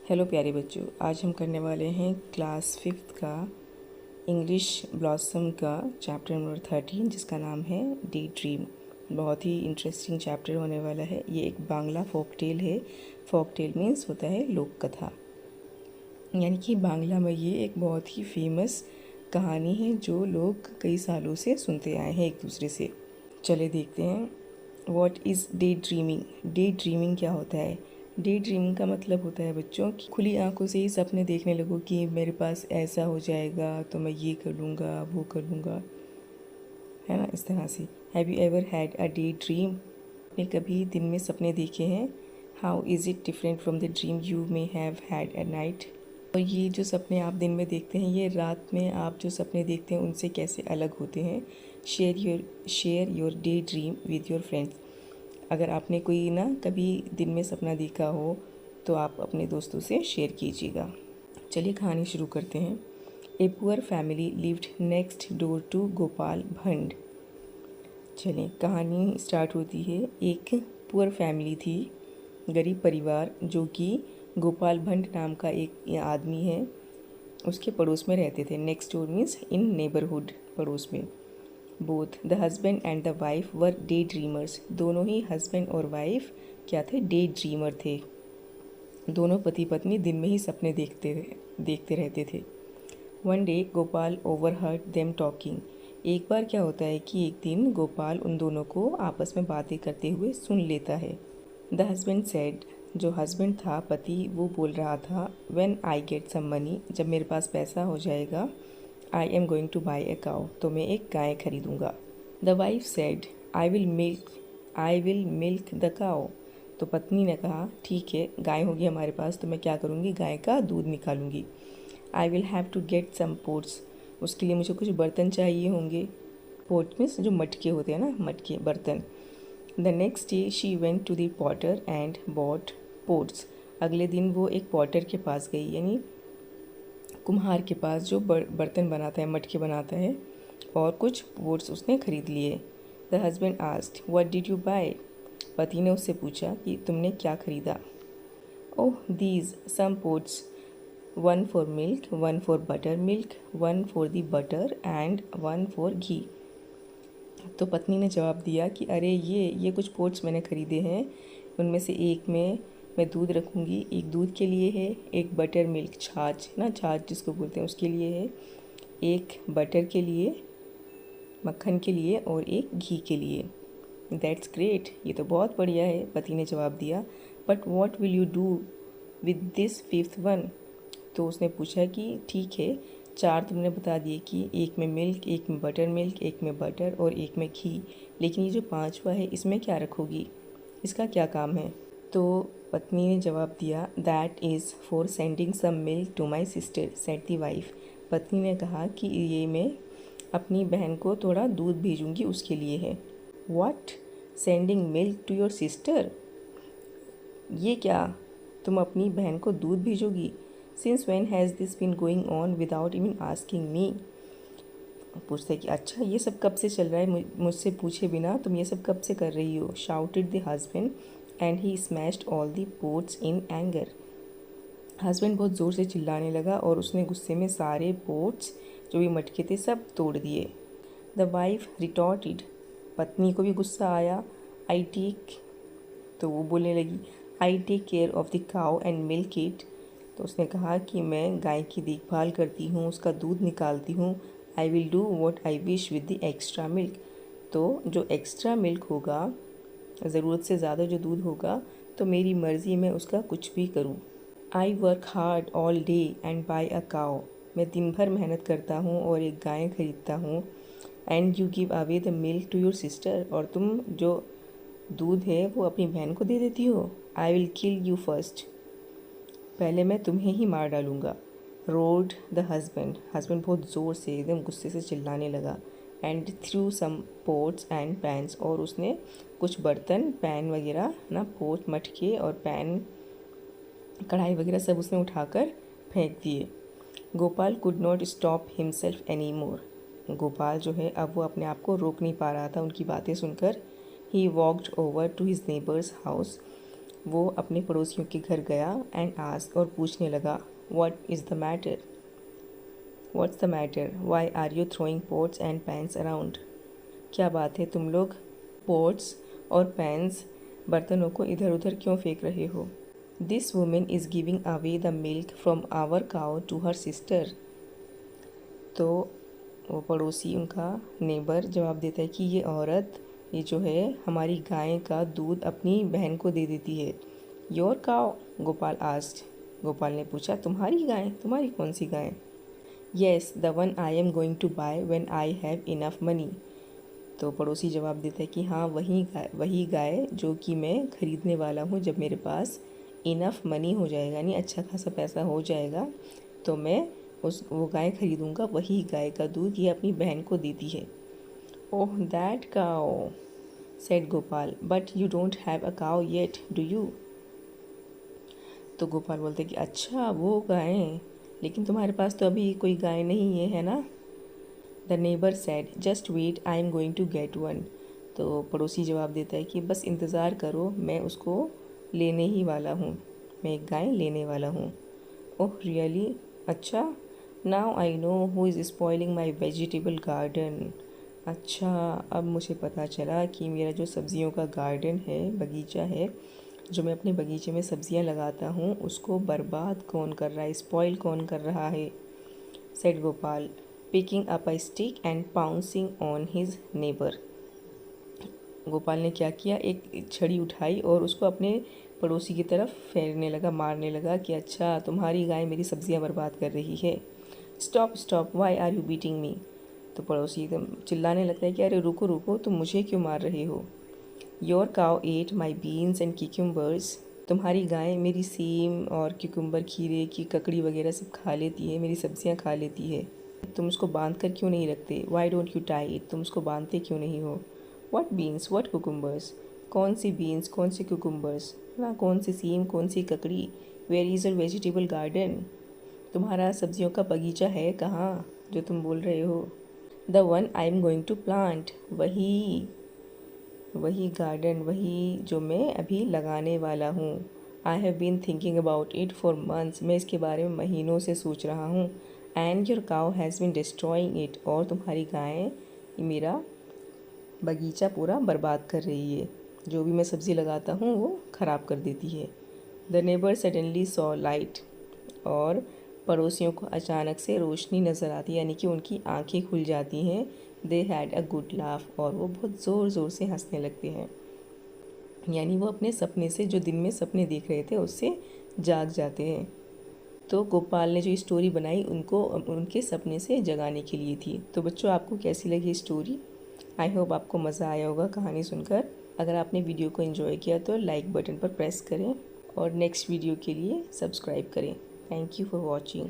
Hello प्यारे बच्चों, आज हम करने वाले हैं क्लास 5th का इंग्लिश ब्लॉसम का चैप्टर नंबर 13 जिसका नाम है डे ड्रीम। बहुत ही इंटरेस्टिंग चैप्टर होने वाला है। ये एक बांग्ला फोक टेल है। फोक टेल मीन्स होता है लोक कथा, यानी कि बांग्ला में ये एक बहुत ही फेमस कहानी है जो लोग कई सालों से सुनते आए हैं एक दूसरे से। चले देखते हैं what is day dreaming. Day dreaming क्या होता है? डे ड्रीमिंग का मतलब होता है बच्चों कि खुली आंखों से ही सपने देखने लगो कि मेरे पास ऐसा हो जाएगा तो मैं ये कर लूँगा, वो कर लूँगा, है ना, इस तरह से। Have you ever had a day dream? आपने कभी दिन में सपने देखे हैं? How is it different from the dream you may have had at night? और ये जो सपने आप दिन में देखते हैं, ये रात में आप जो सपने देखते हैं उनसे कैसे अलग होते हैं? Share your day dream with your friends. अगर आपने कोई ना कभी दिन में सपना देखा हो तो आप अपने दोस्तों से शेयर कीजिएगा। चलिए कहानी शुरू करते हैं। A poor family lived next door to Gopal Bhand. चलिए कहानी स्टार्ट होती है। एक पुअर फैमिली थी, गरीब परिवार, जो कि गोपाल भंड नाम का एक आदमी है, उसके पड़ोस में रहते थे। Next door means in neighbourhood, पड़ोस में। Both the husband and the wife were day dreamers. दोनों ही हस्बैंड और वाइफ क्या थे? डे ड्रीमर थे। दोनों पति पत्नी दिन में ही सपने देखते रहते थे। One day Gopal overheard them talking. एक बार क्या होता है कि एक दिन गोपाल उन दोनों को आपस में बातें करते हुए सुन लेता है। द हस्बैंड सेड, जो हस्बैंड था, पति, वो बोल रहा था, when I get some money, जब मेरे पास पैसा हो जाएगा, I am going to buy a cow, तो मैं एक गाय खरीदूँगा। The wife said, I will milk the cow. तो पत्नी ने कहा, ठीक है, गाय होगी हमारे पास तो मैं क्या करूँगी, गाय का दूध निकालूंगी। I will have to get some pots, उसके लिए मुझे कुछ बर्तन चाहिए होंगे। पोट मीन्स जो मटके होते हैं ना, मटके, बर्तन। The next day she went to the potter and bought pots. अगले दिन वो एक पॉटर के पास गई, यानी कुम्हार के पास, जो बर्तन बनाता है, मटके बनाता है, और कुछ पोट्स उसने खरीद लिए। The husband asked, what did you buy? पति ने उससे पूछा कि तुमने क्या खरीदा? Oh these some pots, one for milk, one for butter milk, one for the butter and one for ghee. तो पत्नी ने जवाब दिया कि अरे ये कुछ पोट्स मैंने ख़रीदे हैं, उनमें से एक में मैं दूध रखूँगी, एक दूध के लिए है, एक बटर मिल्क, छाछ ना, छाछ जिसको बोलते हैं, उसके लिए है, एक बटर के लिए, मक्खन के लिए, और एक घी के लिए। दैट्स ग्रेट, ये तो बहुत बढ़िया है, पति ने जवाब दिया। But what will you do with this fifth one? तो उसने पूछा कि ठीक है, 4 तुमने बता दिए कि एक में मिल्क, एक में बटर मिल्क, एक में बटर और एक में घी, लेकिन ये जो 5वां है इसमें क्या रखोगी, इसका क्या काम है? तो पत्नी ने जवाब दिया, that is for sending some milk to my sister, said the wife. पत्नी ने कहा कि ये मैं अपनी बहन को थोड़ा दूध भेजूँगी, उसके लिए है। What, sending milk to your sister? ये क्या, तुम अपनी बहन को दूध भेजोगी? Since when has this been going on without even asking me? पूछते कि अच्छा, ये सब कब से चल रहा है, मुझसे पूछे बिना तुम ये सब कब से कर रही हो? Shouted the husband and he smashed all the pots in anger. Husband बहुत ज़ोर से चिल्लाने लगा और उसने गुस्से में सारे पोट्स, जो भी मटके थे, सब तोड़ दिए। द वाइफ रिटॉर्टेड, पत्नी को भी गुस्सा आया। आई टेक, तो वो बोलने लगी, I take care of the cow and milk it. तो उसने कहा कि मैं गाय की देखभाल करती हूँ, उसका दूध निकालती हूँ। I will do what I wish with the extra milk, तो जो एक्स्ट्रा मिल्क होगा, ज़रूरत से ज़्यादा जो दूध होगा, तो मेरी मर्ज़ी, मैं उसका कुछ भी करूँ। I work hard all day and buy a cow, मैं दिन भर मेहनत करता हूँ और एक गाय खरीदता हूँ। And you give away the milk to your sister, और तुम जो दूध है वो अपनी बहन को दे देती हो। I will kill you first, पहले मैं तुम्हें ही मार डालूँगा। रोड द हस्बैंड, हस्बैंड बहुत ज़ोर से, एकदम गुस्से से चिल्लाने लगा। And threw some pots and pans, और उसने कुछ बर्तन, पैन वगैरह ना, पोट, मटके और पैन, कढ़ाई वगैरह सब उसने उठाकर फेंक दिए। Gopal could not stop himself any more, Gopal जो है अब वो अपने आप को रोक नहीं पा रहा था उनकी बातें सुनकर। He walked over to his neighbours house, वो अपने पड़ोसियों के घर गया एंड आस्क्ड और पूछने लगा what's the matter why are you throwing pots and pans around. क्या बात है, तुम लोग पॉट्स और पैन्स बर्तनों को इधर उधर क्यों फेंक रहे हो। This women is giving away the milk from our cow to her sister. तो वो पड़ोसी, उनका नेबर जवाब देता है कि ये औरत, ये जो है हमारी गाय का दूध अपनी बहन को दे देती है। Your cow, Gopal asked. Gopal ने पूछा, तुम्हारी गाय? तुम्हारी कौन सी गाय? Yes, the one I am going to buy when I have enough money. तो पड़ोसी जवाब देता है कि हाँ, वही गाय जो कि मैं ख़रीदने वाला हूँ जब मेरे पास इनफ मनी हो जाएगा, यानी अच्छा खासा पैसा हो जाएगा तो मैं वो गाय ख़रीदूँगा। वही गाय का दूध ये अपनी बहन को देती है। Oh that cow, said Gopal, but you don't have a cow yet do you. तो गोपाल बोलते कि अच्छा वो गाय, लेकिन तुम्हारे पास तो अभी कोई गाय नहीं है ना। The neighbour said just wait I am going to get one. तो पड़ोसी जवाब देता है कि बस इंतज़ार करो, मैं उसको लेने ही वाला हूँ, मैं एक गाय लेने वाला हूँ। ओह रियली, अच्छा, now I know who is spoiling my vegetable garden. अच्छा, अब मुझे पता चला कि मेरा जो सब्ज़ियों का गार्डन है, बगीचा है, जो मैं अपने बगीचे में सब्ज़ियाँ लगाता हूँ, उसको बर्बाद कौन कर रहा है, स्पॉइल कौन कर रहा है। Said Gopal, picking up a stick and pouncing on his neighbour. Gopal ने क्या किया, एक छड़ी उठाई और उसको अपने पड़ोसी की तरफ फेरने लगा, मारने लगा कि अच्छा, तुम्हारी गाय मेरी सब्जियां बर्बाद कर रही है। Stop stop, why are you beating me. तो पड़ोसी एकदम चिल्लाने लगता है कि अरे रुको रुको, तुम मुझे क्यों मार रहे हो। Your cow at my beans and cucumbers. तुम्हारी गाय मेरी सीम और क्यूकम्बर, खीरे की ककड़ी वगैरह सब खा लेती है, मेरी सब्जियां खा लेती है। तुम उसको बांध कर क्यों नहीं रखते। Why don't you tie it, तुम उसको बांधते क्यों नहीं हो। व्हाट बीन्स व्हाट कुकुम्बर्स, कौन सी बीन्स कौन सी कुकुम्बर्स, ना कौन सी सीम कौन सी ककड़ी। Where is your vegetable garden, तुम्हारा सब्जियों का बगीचा है कहाँ जो तुम बोल रहे हो। The one I am going to plant, वही गार्डन, वही जो मैं अभी लगाने वाला हूँ। I have been thinking about it for months, मैं इसके बारे में महीनों से सोच रहा हूँ। And your cow has been destroying it, और तुम्हारी गाय मेरा बगीचा पूरा बर्बाद कर रही है, जो भी मैं सब्ज़ी लगाता हूँ वो ख़राब कर देती है। The neighbour suddenly saw light, और पड़ोसियों को अचानक से रोशनी नज़र आती है, यानी कि उनकी आंखें खुल जाती हैं। They had a good laugh, और वो बहुत ज़ोर ज़ोर से हंसने लगते हैं, यानी वो अपने सपने से, जो दिन में सपने देख रहे थे, उससे जाग जाते हैं। तो गोपाल ने जो स्टोरी बनाई उनको उनके सपने से जगाने के लिए थी। तो बच्चों, आपको कैसी लगी स्टोरी? आई होप आपको मज़ा आया होगा कहानी सुनकर। अगर आपने वीडियो को एंजॉय किया तो लाइक बटन पर प्रेस करें और नेक्स्ट वीडियो के लिए सब्सक्राइब करें। Thank you for watching.